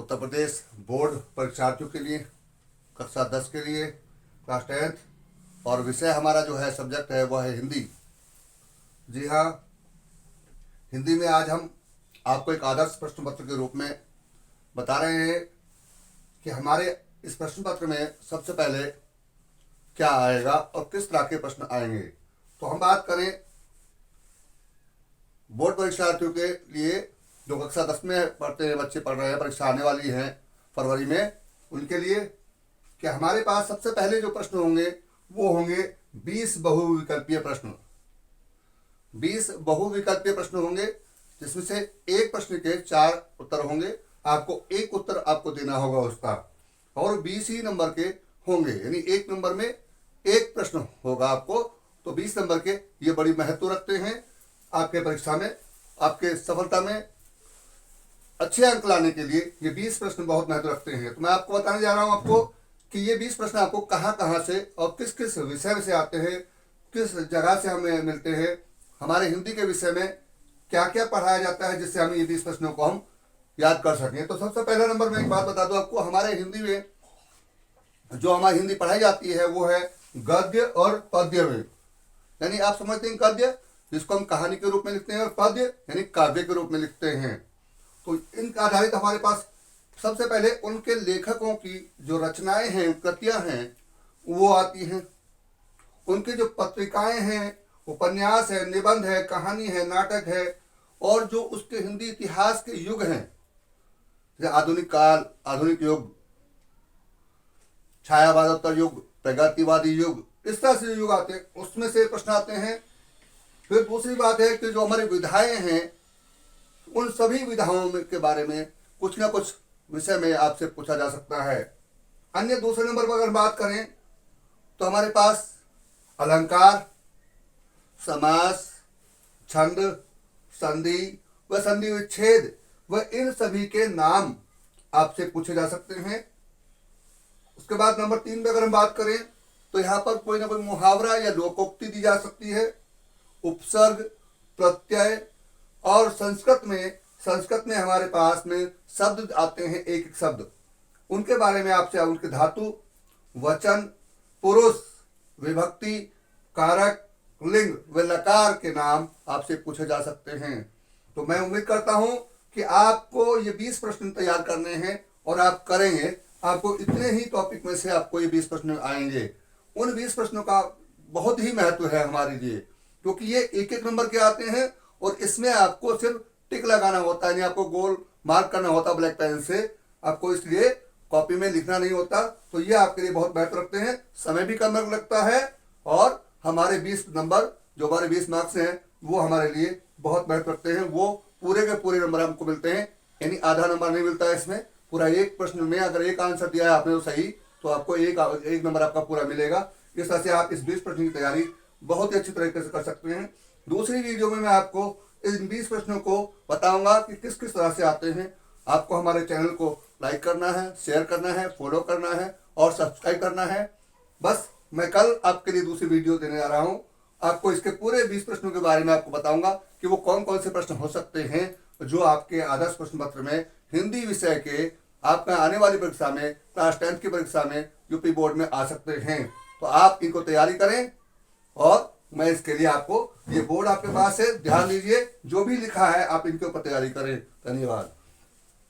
Uttar Pradesh board परीक्षार्थियों के लिए कक्षा 10 के लिए क्लास 10th और विषय हमारा जो है सब्जेक्ट है वह है हिंदी। जी हाँ, हिंदी में आज हम आपको एक आदर्श प्रश्न पत्र के रूप में बता रहे हैं कि हमारे इस प्रश्न पत्र में सबसे पहले क्या आएगा और किस तरह के प्रश्न आएंगे। तो हम बात करें बोर्ड परीक्षार्थियों के लिए जो कक्षा 10 में पढ़ते हैं, बच्चे पढ़ रहे हैं, परीक्षा आने वाली है फरवरी में, उनके लिए कि हमारे पास सबसे पहले जो प्रश्न होंगे वो होंगे 20 बहुविकल्पीय प्रश्न। 20 बहुविकल्पीय प्रश्न होंगे जिसमें से एक प्रश्न के 4 उत्तर होंगे। आपको एक उत्तर आपको देना होगा उसका, और 20 ही नंबर के होंगे, यानी एक नंबर में एक प्रश्न होगा आपको। तो 20 नंबर के ये बड़ी महत्व रखते हैं आपके परीक्षा में, आपके सफलता में अच्छे अंक लाने के लिए ये 20 प्रश्न बहुत महत्व रखते हैं। तो मैं आपको बताने जा रहा हूं आपको कि ये 20 प्रश्न आपको कहां कहां से और किस किस विषय से आते हैं, किस जगह से हमें मिलते हैं, हमारे हिंदी के विषय में क्या क्या पढ़ाया जाता है जिससे हम ये 20 प्रश्नों को हम याद कर सकें। तो सबसे पहला नंबर में एक बात बता दूं आपको, हमारे हिंदी में जो हमारी हिंदी पढ़ाई जाती है वो है गद्य और पद्य में। यानी आप समझते हैं गद्य जिसको हम कहानी के रूप में लिखते हैं और पद्य यानी काव्य के रूप में लिखते हैं। तो इनका आधारित हमारे पास सबसे पहले उनके लेखकों की जो रचनाएं हैं, कृतियां हैं, वो आती हैं। उनकी जो पत्रिकाएं हैं, उपन्यास है, निबंध है, कहानी है, नाटक है, और जो उसके हिंदी इतिहास के युग हैं, जैसे आधुनिक काल, आधुनिक युग, छायावादोत्तर युग, प्रगतिवादी युग, इस तरह से युग आते हैं, उसमें से प्रश्न आते हैं। फिर दूसरी बात है कि जो हमारी विधाएं हैं, उन सभी विधाओं के बारे में कुछ ना कुछ विषय में आपसे पूछा जा सकता है। अन्य दूसरे नंबर पर अगर बात करें तो हमारे पास अलंकार, समास, छंद, संधि व संधि विच्छेद व इन सभी के नाम आपसे पूछे जा सकते हैं। उसके बाद नंबर 3 पे अगर हम बात करें तो यहाँ पर कोई ना कोई मुहावरा या लोकोक्ति दी जा सकती है। उपसर्ग, प्रत्यय, और संस्कृत में हमारे पास में शब्द आते हैं, एक एक शब्द, उनके बारे में आपसे उनके धातु, वचन, पुरुष, विभक्ति, कारक, लिंग व लकार के नाम आपसे पूछे जा सकते हैं। तो मैं उम्मीद करता हूं कि आपको ये 20 प्रश्न तैयार करने हैं और आप करेंगे। आपको इतने ही टॉपिक में से आपको ये 20 प्रश्न आएंगे। उन 20 प्रश्नों का बहुत ही महत्व है हमारे लिए, क्योंकि ये एक एक नंबर के आते हैं और इसमें आपको सिर्फ टिक लगाना होता है, यानी आपको गोल मार्क करना होता है ब्लैक पेन से, आपको इसलिए कॉपी में लिखना नहीं होता। तो ये आपके लिए बहुत महत्व रखते हैं, समय भी कम लगता है, और हमारे 20 नंबर जो हमारे 20 मार्क्स हैं वो हमारे लिए बहुत महत्व रखते हैं। वो पूरे के पूरे नंबर हमको मिलते हैं, यानी आधा नंबर नहीं मिलता है इसमें। पूरा एक प्रश्न में अगर एक आंसर दिया है आपने तो सही, तो आपको एक नंबर आपका पूरा मिलेगा। इस तरह से आप इस 20 प्रश्न की तैयारी बहुत ही अच्छी तरीके से कर सकते हैं। दूसरी वीडियो में मैं आपको इन 20 प्रश्नों को बताऊंगा कि किस किस तरह से आते हैं। आपको हमारे चैनल को लाइक करना है, शेयर करना है, फॉलो करना है और सब्सक्राइब करना है। बस मैं कल आपके लिए दूसरी वीडियो देने जा रहा हूं। आपको इसके पूरे 20 प्रश्नों के बारे में आपको बताऊंगा कि वो कौन कौन से प्रश्न हो सकते हैं जो आपके आदर्श प्रश्न पत्र में हिंदी विषय के आपका आने वाली परीक्षा में, क्लास 10 की परीक्षा में, यूपी बोर्ड में आ सकते हैं। तो आप इनको तैयारी करें, और मैं इसके लिए आपको, ये बोर्ड आपके पास है, ध्यान दीजिए, जो भी लिखा है आप इनके ऊपर तैयारी करें। धन्यवाद।